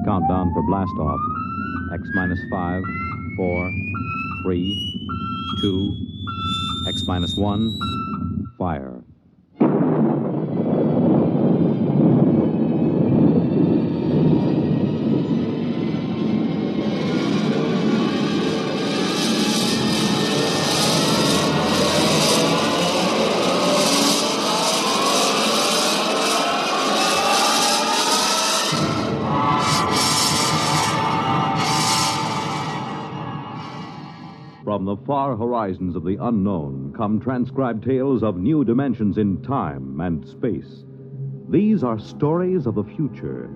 Countdown for blast off. X minus 5, 4, 3, 2, X minus 1, fire. From the far horizons of the unknown come transcribed tales of new dimensions in time and space. These are stories of the future,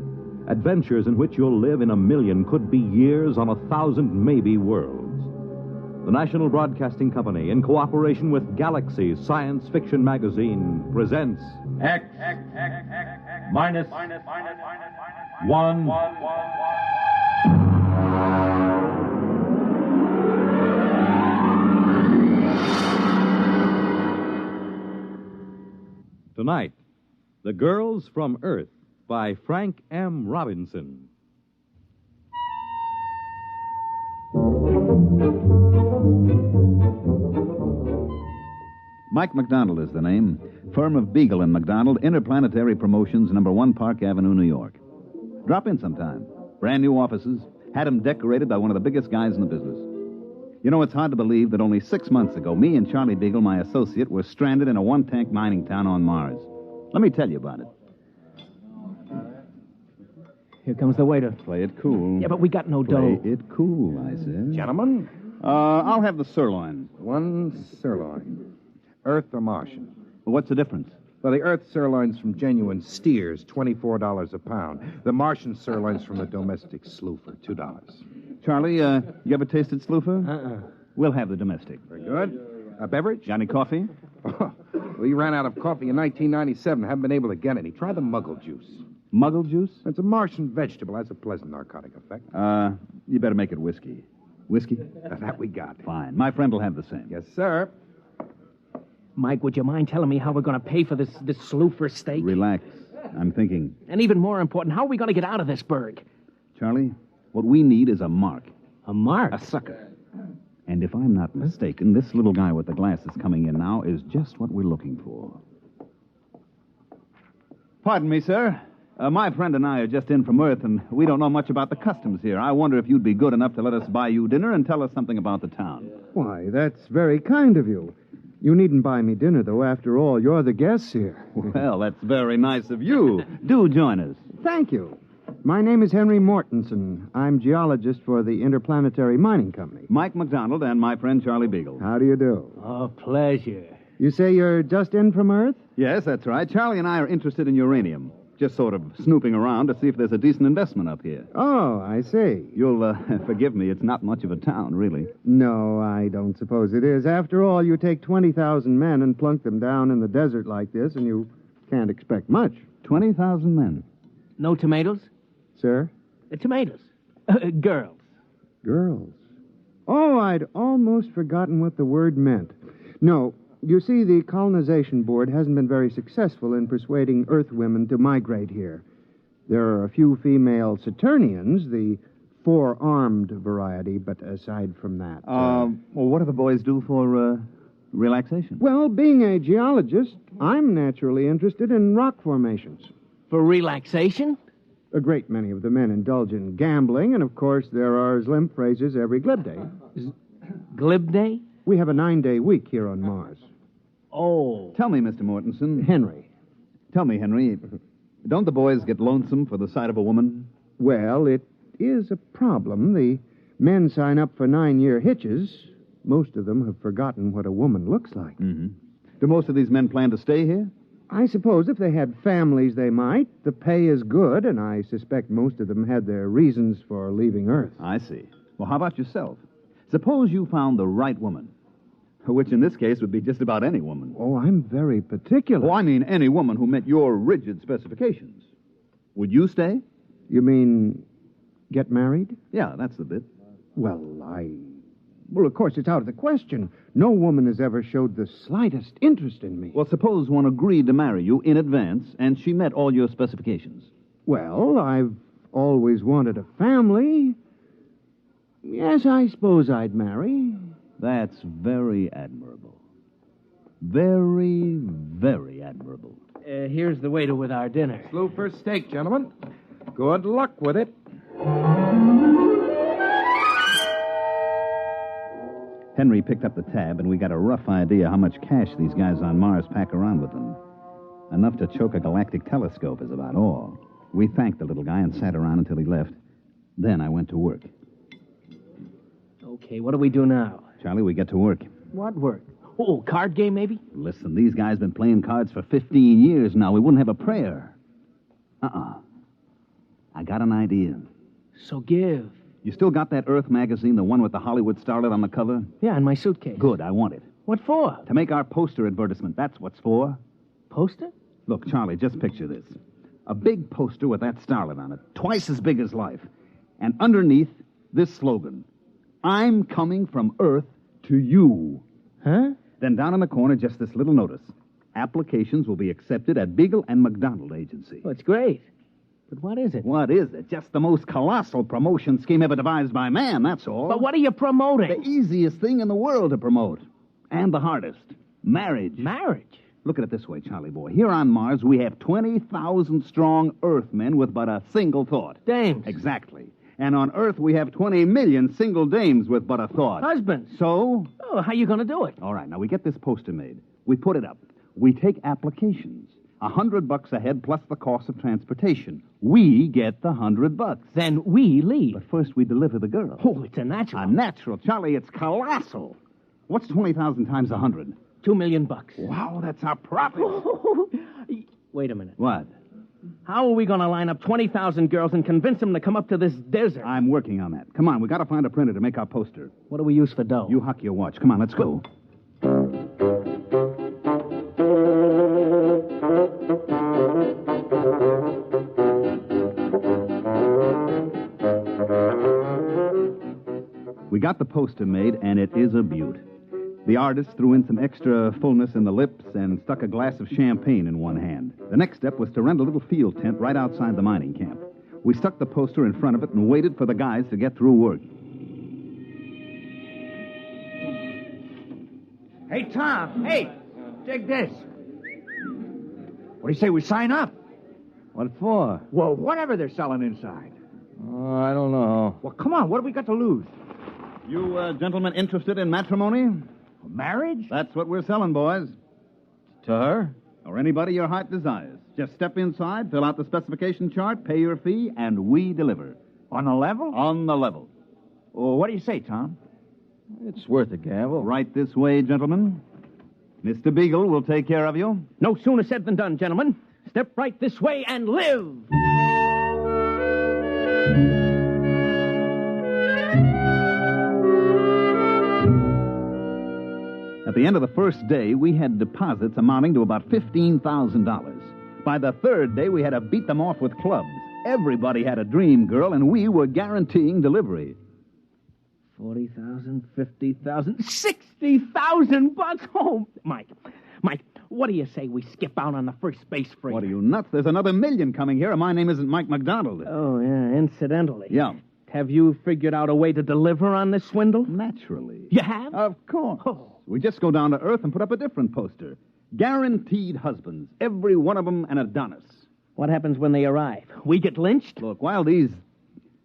adventures in which you'll live in a million, could be years, on 1,000 maybe worlds. The National Broadcasting Company, in cooperation with Galaxy Science Fiction Magazine, presents X minus 1. Tonight, The Girls from Earth by Frank M. Robinson. Mike McDonald is the name. Firm of Beagle and McDonald, Interplanetary Promotions, number 1 Park Avenue, New York. Drop in sometime. Brand new offices. Had them decorated by one of the biggest guys in the business. You know, it's hard to believe that only 6 months ago, me and Charlie Beagle, my associate, were stranded in a one-tank mining town on Mars. Let me tell you about it. Here comes the waiter. Play it cool. Yeah, but we got no dough. Play it cool, I said. Gentlemen, I'll have the sirloin. one sirloin. Earth or Martian? Well, what's the difference? Well, the Earth sirloin's from genuine steers, $24 a pound. The Martian sirloin's from the domestic sloofer, $2. Charlie, you ever tasted sloofer? We'll have the domestic. Very good. A beverage? Johnny coffee? We ran out of coffee in 1997. Haven't been able to get any. Try the muggle juice. Muggle juice? It's a Martian vegetable. Has a pleasant narcotic effect. You better make it whiskey. Whiskey? That we got. Fine. My friend will have the same. Yes, sir. Mike, would you mind telling me how we're going to pay for this sloofer steak? Relax. I'm thinking. And even more important, how are we going to get out of this burg? Charlie, what we need is a mark. A mark? A sucker. And if I'm not mistaken, this little guy with the glasses coming in now is just what we're looking for. Pardon me, sir. My friend and I are just in from Earth, and we don't know much about the customs here. I wonder if you'd be good enough to let us buy you dinner and tell us something about the town. Why, that's very kind of you. You needn't buy me dinner, though. After all, you're the guests here. Well, that's very nice of you. Do join us. Thank you. My name is Henry Mortensen. I'm geologist for the Interplanetary Mining Company. Mike McDonald and my friend Charlie Beagle. How do you do? Oh, pleasure. You say you're just in from Earth? Yes, that's right. Charlie and I are interested in uranium. Just sort of snooping around to see if there's a decent investment up here. Oh, I see. You'll forgive me. It's not much of a town, really. No, I don't suppose it is. After all, you take 20,000 men and plunk them down in the desert like this, and you can't expect much. 20,000 men. No tomatoes? Sir? Tomatoes. Girls. Girls. Oh, I'd almost forgotten what the word meant. No, you see, the Colonization Board hasn't been very successful in persuading Earth women to migrate here. There are a few female Saturnians, the four-armed variety, but aside from that... Well, what do the boys do for relaxation? Well, being a geologist, I'm naturally interested in rock formations. For relaxation? A great many of the men indulge in gambling, and of course there are limp phrases every glib day. Glib day? We have a 9-day week here on Mars. Oh. Tell me, Mr. Mortensen. Henry. Tell me, Henry, don't the boys get lonesome for the sight of a woman? Well, it is a problem. The men sign up for 9-year hitches. Most of them have forgotten what a woman looks like. Mm-hmm. Do most of these men plan to stay here? I suppose if they had families, they might. The pay is good, and I suspect most of them had their reasons for leaving Earth. I see. Well, how about yourself? Suppose you found the right woman, which in this case would be just about any woman. Oh, I'm very particular. Oh, I mean any woman who met your rigid specifications. Would you stay? You mean get married? Yeah, that's the bit. Well, of course, it's out of the question. No woman has ever showed the slightest interest in me. Well, suppose one agreed to marry you in advance, and she met all your specifications. Well, I've always wanted a family, yes, I suppose I'd marry. That's very admirable. Very, very admirable. Here's the waiter with our dinner. Slooper steak, gentlemen. Good luck with it. Henry picked up the tab, and we got a rough idea how much cash these guys on Mars pack around with them. Enough to choke a galactic telescope is about all. We thanked the little guy and sat around until he left. Then I went to work. Okay, what do we do now? Charlie, we get to work. What work? Oh, card game, maybe? Listen, these guys been playing cards for 15 years now. We wouldn't have a prayer. I got an idea. So give. You still got that Earth magazine, the one with the Hollywood starlet on the cover? Yeah, in my suitcase. Good, I want it. What for? To make our poster advertisement, that's what's for. Poster? Look, Charlie, just picture this. A big poster with that starlet on it, twice as big as life. And underneath, this slogan, I'm coming from Earth to you. Huh? Then down in the corner, just this little notice. Applications will be accepted at Beagle and McDonald Agency. Oh, it's great. But what is it? What is it? Just the most colossal promotion scheme ever devised by man, that's all. But what are you promoting? The easiest thing in the world to promote. And the hardest. Marriage. Marriage? Look at it this way, Charlie boy. Here on Mars, we have 20,000 strong Earthmen with but a single thought. Dames. Exactly. And on Earth, we have 20 million single dames with but a thought. Husbands. So? Oh, how you going to do it? All right, now we get this poster made. We put it up. We take applications. $100 a head plus the cost of transportation. We get the $100. Then we leave. But first we deliver the girl. Oh, it's a natural. A natural, Charlie. It's colossal. What's 20,000 times 100? $2 million. Wow, that's our profit. Wait a minute. What? How are we going to line up 20,000 girls and convince them to come up to this desert? I'm working on that. Come on, we got to find a printer to make our poster. What do we use for dough? You huck your watch. Come on, let's go. We got the poster made, and it is a beaut. The artist threw in some extra fullness in the lips and stuck a glass of champagne in one hand. The next step was to rent a little field tent right outside the mining camp. We stuck the poster in front of it and waited for the guys to get through work. Hey, Tom. Hey, dig this. What do you say we sign up? What for? Well, whatever they're selling inside. Oh, I don't know. Well, come on. What do we got to lose? You gentlemen interested in matrimony? Marriage? That's what we're selling, boys. To her? Or anybody your heart desires. Just step inside, fill out the specification chart, pay your fee, and we deliver. On the level? On the level. Well, what do you say, Tom? It's worth a gamble. Right this way, gentlemen. Mr. Beagle will take care of you. No sooner said than done, gentlemen. Step right this way and live. At the end of the first day, we had deposits amounting to about $15,000. By the third day, we had to beat them off with clubs. Everybody had a dream girl, and we were guaranteeing delivery. 40,000, 50,000, 60,000 bucks. Oh, Mike, what do you say we skip out on the first space freight? What are you, nuts? There's another million coming here, and my name isn't Mike McDonald. Oh, yeah, incidentally. Yeah. Have you figured out a way to deliver on this swindle? Naturally. You have? Of course. Oh. We just go down to Earth and put up a different poster. Guaranteed husbands. Every one of them an Adonis. What happens when they arrive? We get lynched? Look, while these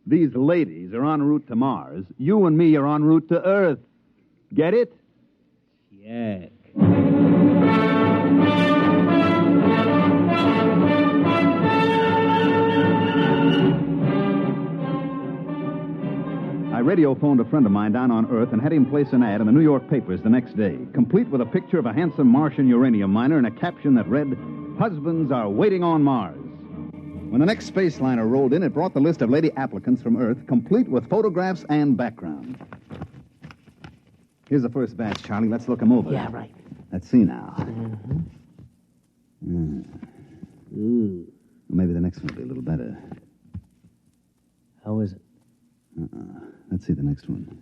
ladies are en route to Mars, you and me are en route to Earth. Get it? Yeah. I radio phoned a friend of mine down on Earth and had him place an ad in the New York papers the next day, complete with a picture of a handsome Martian uranium miner and a caption that read, "Husbands are waiting on Mars." When the next space liner rolled in, it brought the list of lady applicants from Earth, complete with photographs and background. Here's the first batch, Charlie. Let's look them over. Yeah, right. Let's see now. Ooh. Maybe the next one will be a little better. How is it? Let's see the next one.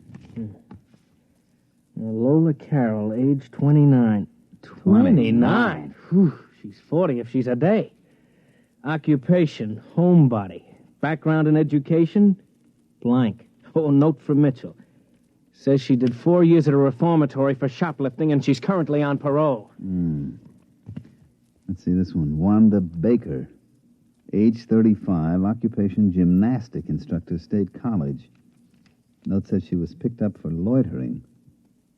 Lola Carroll, age 29. 29? Whew, she's 40 if she's a day. Occupation, homebody. Background in education? Blank. Oh, note from Mitchell. Says she did 4 years at a reformatory for shoplifting, and she's currently on parole. Let's see this one. Wanda Baker. Age 35, occupation gymnastic instructor, State College. Note says she was picked up for loitering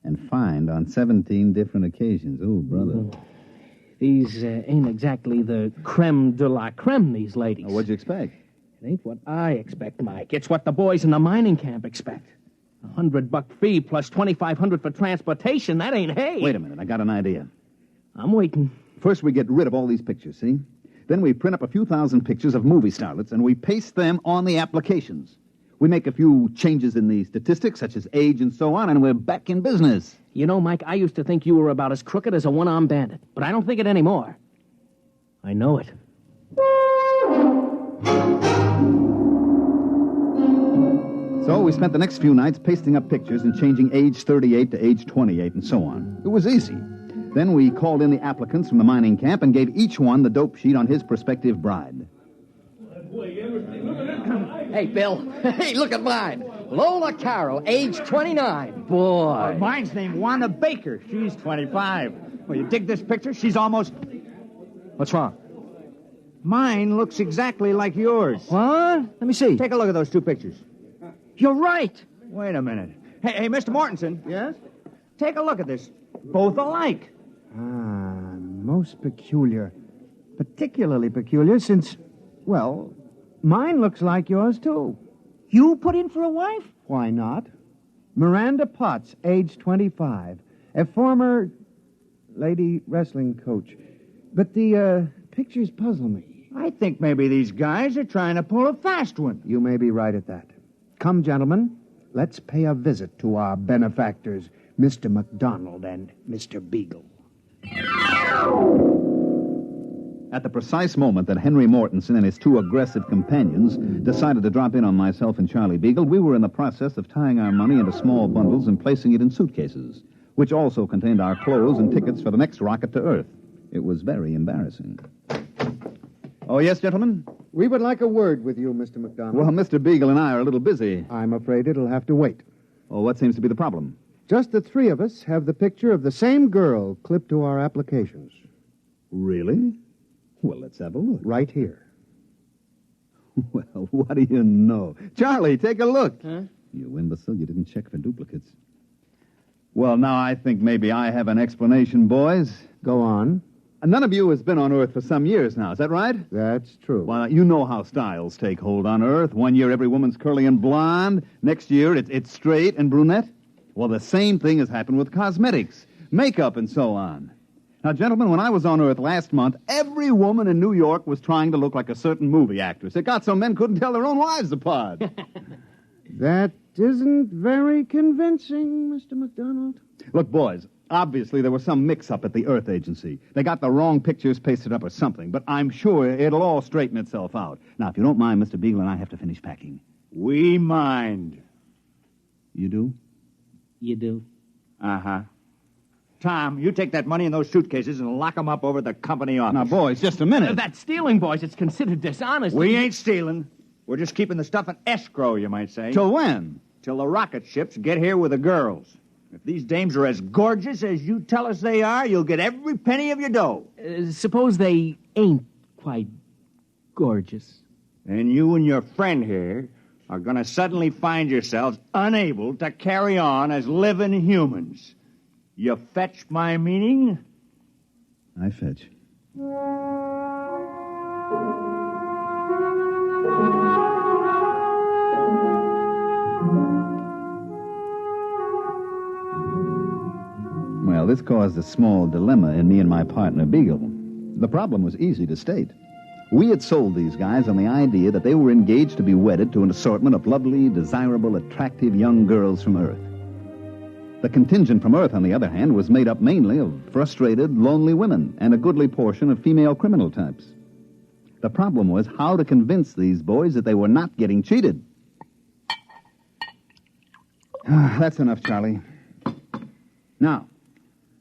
and fined on 17 different occasions. Oh, brother. These ain't exactly the creme de la creme, these ladies. What'd you expect? It ain't what I expect, Mike. It's what the boys in the mining camp expect. $100 fee plus $2,500 for transportation. That ain't hay. Wait a minute. I got an idea. I'm waiting. First, we get rid of all these pictures, see? Then we print up a few thousand pictures of movie starlets, and we paste them on the applications. We make a few changes in the statistics, such as age and so on, and we're back in business. You know, Mike, I used to think you were about as crooked as a one-armed bandit, but I don't think it anymore. I know it. So we spent the next few nights pasting up pictures and changing age 38 to age 28 and so on. It was easy. Then we called in the applicants from the mining camp and gave each one the dope sheet on his prospective bride. Hey, Bill. Hey, look at mine. Lola Carroll, age 29. Boy. Mine's named Wanda Baker. She's 25. Well, you dig this picture? She's almost... What's wrong? Mine looks exactly like yours. What? Let me see. Take a look at those two pictures. You're right. Wait a minute. Hey, Mr. Mortensen. Yes? Take a look at this. Both alike. Most peculiar. Particularly peculiar since, well, mine looks like yours, too. You put in for a wife? Why not? Miranda Potts, age 25. A former lady wrestling coach. But the pictures puzzle me. I think maybe these guys are trying to pull a fast one. You may be right at that. Come, gentlemen, let's pay a visit to our benefactors, Mr. McDonald and Mr. Beagle. At the precise moment that Henry Mortensen and his two aggressive companions decided to drop in on myself and Charlie Beagle, we were in the process of tying our money into small bundles and placing it in suitcases, which also contained our clothes and tickets for the next rocket to Earth. It was very embarrassing. Oh, yes, gentlemen? We would like a word with you, Mr. McDonald. Well, Mr. Beagle and I are a little busy. I'm afraid it'll have to wait. Oh, what seems to be the problem? Just the three of us have the picture of the same girl clipped to our applications. Really? Well, let's have a look. Right here. Well, what do you know? Charlie, take a look. Huh? You imbecile, you didn't check for duplicates. Well, now I think maybe I have an explanation, boys. Go on. None of you has been on Earth for some years now, is that right? That's true. Well, you know how styles take hold on Earth. One year every woman's curly and blonde. Next year it's straight and brunette. Well, the same thing has happened with cosmetics, makeup, and so on. Now, gentlemen, when I was on Earth last month, every woman in New York was trying to look like a certain movie actress. It got so men couldn't tell their own wives apart. That isn't very convincing, Mr. McDonald. Look, boys, obviously there was some mix-up at the Earth Agency. They got the wrong pictures pasted up or something, but I'm sure it'll all straighten itself out. Now, if you don't mind, Mr. Beagle and I have to finish packing. We mind. You do? You do. Uh-huh. Tom, you take that money in those suitcases and lock them up over at the company office. Now, boys, just a minute. That's stealing, boys. It's considered dishonest. We ain't stealing. We're just keeping the stuff in escrow, you might say. Till when? Till the rocket ships get here with the girls. If these dames are as gorgeous as you tell us they are, you'll get every penny of your dough. Suppose they ain't quite gorgeous. And you and your friend here are going to suddenly find yourselves unable to carry on as living humans. You fetch my meaning? I fetch. Well, this caused a small dilemma in me and my partner, Beagle. The problem was easy to state. We had sold these guys on the idea that they were engaged to be wedded to an assortment of lovely, desirable, attractive young girls from Earth. The contingent from Earth, on the other hand, was made up mainly of frustrated, lonely women and a goodly portion of female criminal types. The problem was how to convince these boys that they were not getting cheated. That's enough, Charlie. Now,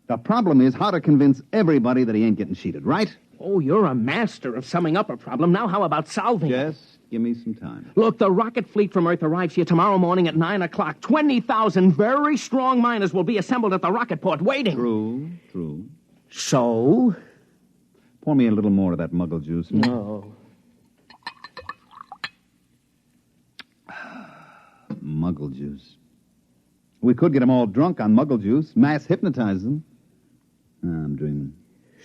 the problem is how to convince everybody that he ain't getting cheated, right? Oh, you're a master of summing up a problem. Now how about solving it? Just Give me some time. Look, the rocket fleet from Earth arrives here tomorrow morning at 9 o'clock. 20,000 very strong miners will be assembled at the rocket port waiting. True. So? Pour me a little more of that muggle juice. No. Muggle juice. We could get them all drunk on muggle juice, mass hypnotize them. I'm dreaming.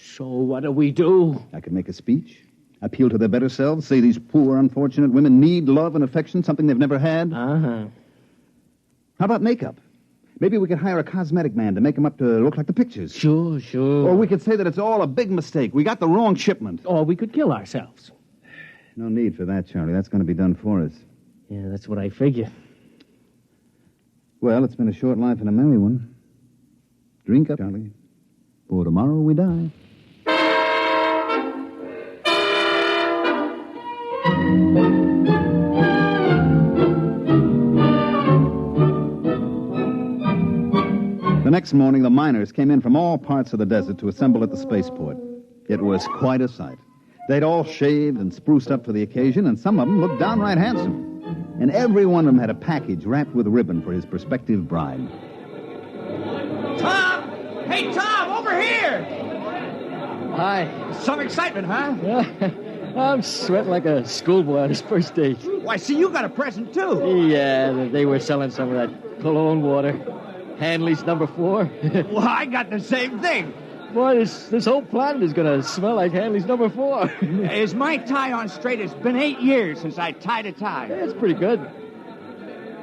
So what do we do? I could make a speech, appeal to their better selves, say these poor, unfortunate women need love and affection, something they've never had. Uh-huh. How about makeup? Maybe we could hire a cosmetic man to make them up to look like the pictures. Sure. Or we could say that it's all a big mistake. We got the wrong shipment. Or we could kill ourselves. No need for that, Charlie. That's going to be done for us. Yeah, that's what I figure. Well, it's been a short life and a merry one. Drink up, Charlie. For tomorrow we die. The next morning, the miners came in from all parts of the desert to assemble at the spaceport. It was quite a sight. They'd all shaved and spruced up for the occasion, and some of them looked downright handsome. And every one of them had a package wrapped with ribbon for his prospective bride. Tom! Hey, Tom, over here! Hi. Some excitement, huh? I'm sweating like a schoolboy on his first date. Why, see, you got a present, too. Yeah, they were selling some of that cologne water. Hanley's number 4. Well, I got the same thing. Boy, this whole planet is going to smell like Hanley's number 4. Is my tie on straight? It's been 8 years since I tied a tie. That's pretty good.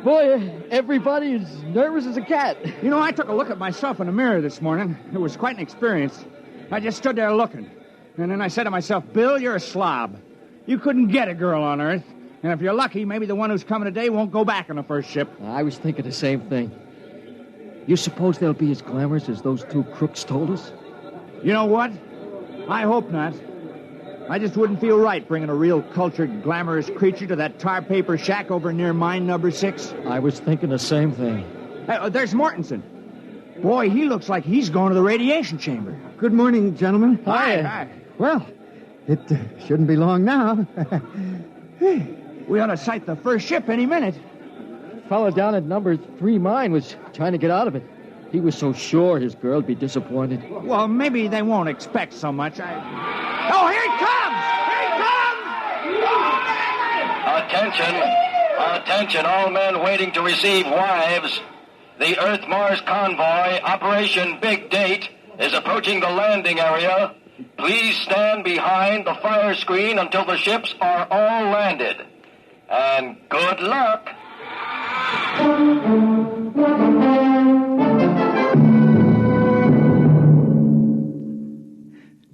Boy, everybody is nervous as a cat. You know, I took a look at myself in the mirror this morning. It was quite an experience. I just stood there looking. And then I said to myself, Bill, you're a slob. You couldn't get a girl on Earth. And if you're lucky, maybe the one who's coming today won't go back on the first ship. I was thinking the same thing. You suppose they'll be as glamorous as those 2 crooks told us? You know what? I hope not. I just wouldn't feel right bringing a real cultured, glamorous creature to that tar paper shack over near mine number 6. I was thinking the same thing. Hey, there's Mortensen. Boy, he looks like he's going to the radiation chamber. Good morning, gentlemen. Hi. Well, it shouldn't be long now. We ought to sight the first ship any minute. Fellow down at number 3 mine was trying to get out of it. He was so sure his girl'd be disappointed. Well, maybe they won't expect so much. Oh, here it comes! Here it comes! Attention, all men waiting to receive wives. The Earth-Mars convoy, Operation Big Date, is approaching the landing area. Please stand behind the fire screen until the ships are all landed. And good luck.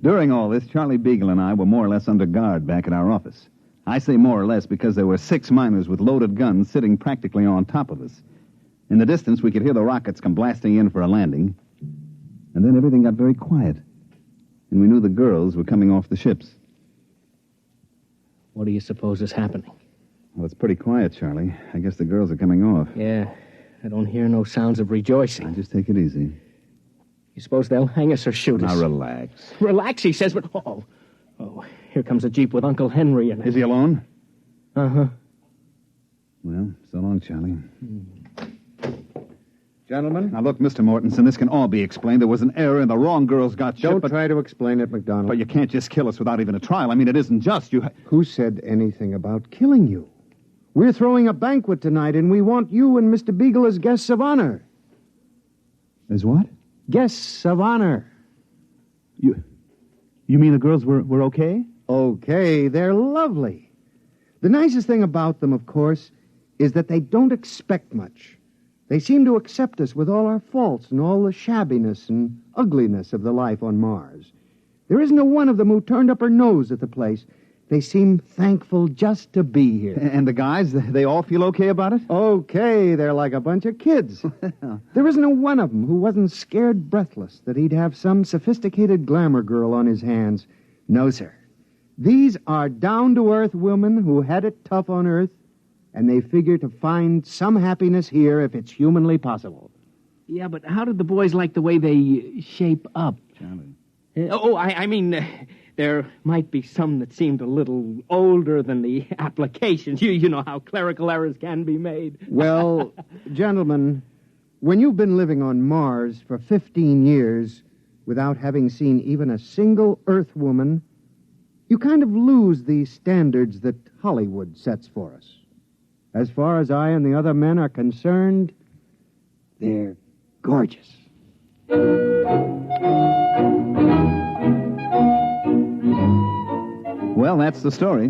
During all this, Charlie Beagle and I were more or less under guard back at our office. I say more or less because there were 6 miners with loaded guns sitting practically on top of us. In the distance, we could hear the rockets come blasting in for a landing. And then everything got very quiet. And we knew the girls were coming off the ships. What do you suppose is happening? Well, it's pretty quiet, Charlie. I guess the girls are coming off. Yeah, I don't hear no sounds of rejoicing. Now, just take it easy. You suppose they'll hang us or shoot us? Now, relax. Relax, he says, but... Oh, here comes a Jeep with Uncle Henry in it. Is he alone? Uh-huh. Well, so long, Charlie. Gentlemen? Now, look, Mr. Mortensen, this can all be explained. There was an error and the wrong girls got shot. Don't try to explain it, McDonald. But you can't just kill us without even a trial. I mean, it isn't just. Who said anything about killing you? We're throwing a banquet tonight, and we want you and Mr. Beagle as guests of honor. As what? Guests of honor. You mean the girls were okay? Okay, they're lovely. The nicest thing about them, of course, is that they don't expect much. They seem to accept us with all our faults and all the shabbiness and ugliness of the life on Mars. There isn't a one of them who turned up her nose at the place. They seem thankful just to be here. And the guys, they all feel okay about it? Okay, they're like a bunch of kids. There isn't a one of them who wasn't scared breathless that he'd have some sophisticated glamour girl on his hands. No, sir. These are down-to-earth women who had it tough on Earth, and they figure to find some happiness here if it's humanly possible. Yeah, but how did the boys like the way they shape up? Charlie. I mean, there might be some that seemed a little older than the applications. You know how clerical errors can be made. Well, gentlemen, when you've been living on Mars for 15 years without having seen even a single Earth woman, you kind of lose the standards that Hollywood sets for us. As far as I and the other men are concerned, they're gorgeous. Well, that's the story,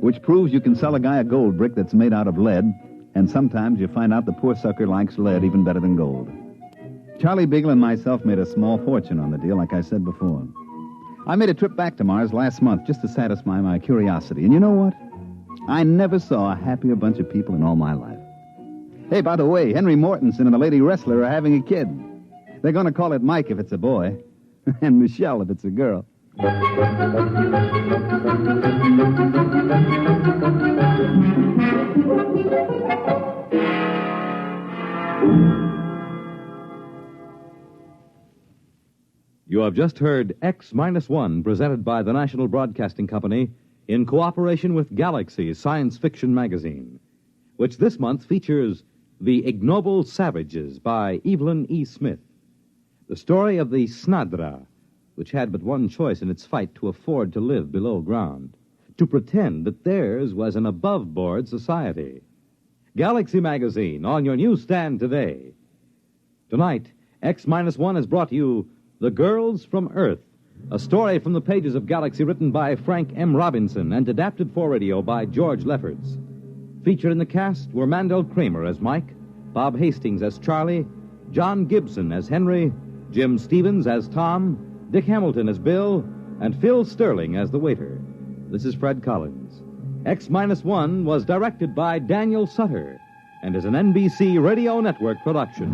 which proves you can sell a guy a gold brick that's made out of lead, and sometimes you find out the poor sucker likes lead even better than gold. Charlie Beagle and myself made a small fortune on the deal, like I said before. I made a trip back to Mars last month just to satisfy my curiosity, and you know what? I never saw a happier bunch of people in all my life. Hey, by the way, Henry Mortensen and the lady wrestler are having a kid. They're going to call it Mike if it's a boy, and Michelle if it's a girl. You have just heard X-1, presented by the National Broadcasting Company in cooperation with Galaxy Science Fiction Magazine, which this month features The Ignoble Savages by Evelyn E. Smith, the story of the Snadra, which had but one choice in its fight to afford to live below ground, to pretend that theirs was an above-board society. Galaxy Magazine, on your newsstand today. Tonight, X-1 has brought you The Girls from Earth, a story from the pages of Galaxy written by Frank M. Robinson and adapted for radio by George Lefferts. Featured in the cast were Mandel Kramer as Mike, Bob Hastings as Charlie, John Gibson as Henry, Jim Stevens as Tom, Dick Hamilton as Bill, and Phil Sterling as the waiter. This is Fred Collins. X-1 was directed by Daniel Sutter and is an NBC Radio Network production.